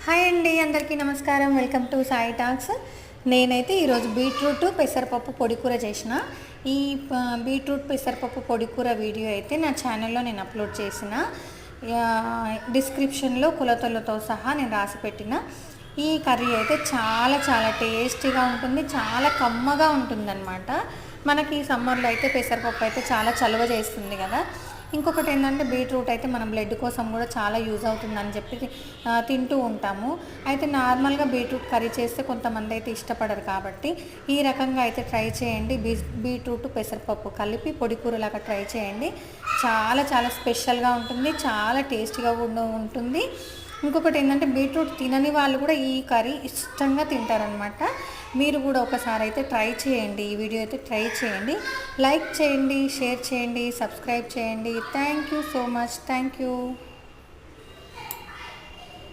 Hi అండి, అందరికీ నమస్కారం. Welcome to Sai talks. నేనైతే ఈరోజు బీట్రూట్ పెసరపప్పు పొడికూర చేసిన. ఈ బీట్రూట్ పెసరపప్పు పొడికూర వీడియో అయితే నా ఛానల్లో నేను అప్లోడ్ చేసిన. డిస్క్రిప్షన్లో కొలతలతో సహా నేను రాసి పెట్టిన. ఈ కర్రీ అయితే చాలా చాలా టేస్టీగా ఉంటుంది, చాలా కమ్మగా ఉంటుందన్నమాట. మనకి సమ్మర్లో అయితే పెసరపప్పు అయితే చాలా చలువ చేస్తుంది కదా. ఇంకొకటి ఏంటంటే బీట్రూట్ అయితే మన బ్లడ్ కోసం కూడా చాలా యూజ్ అవుతుందని చెప్పి తింటూ ఉంటాము. అయితే నార్మల్గా బీట్రూట్ కర్రీ చేస్తే కొంతమంది అయితే ఇష్టపడరు, కాబట్టి ఈ రకంగా అయితే ట్రై చేయండి. బీట్రూట్ పెసరపప్పు కలిపి పొడి కూరలాగా ట్రై చేయండి. చాలా చాలా స్పెషల్గా ఉంటుంది, చాలా టేస్టీగా ఉంటుంది. ఇంకొకటి ఏంటంటే బీట్రూట్ తినని వాళ్ళు కూడా ఈ కర్రీ ఇష్టంగా తింటారనమాట. మీరు కూడా ఒకసారి అయితే ట్రై చేయండి. ఈ వీడియో అయితే ట్రై చేయండి. లైక్ చేయండి, షేర్ చేయండి, సబ్స్క్రైబ్ చేయండి. Thank you so much. Thank you.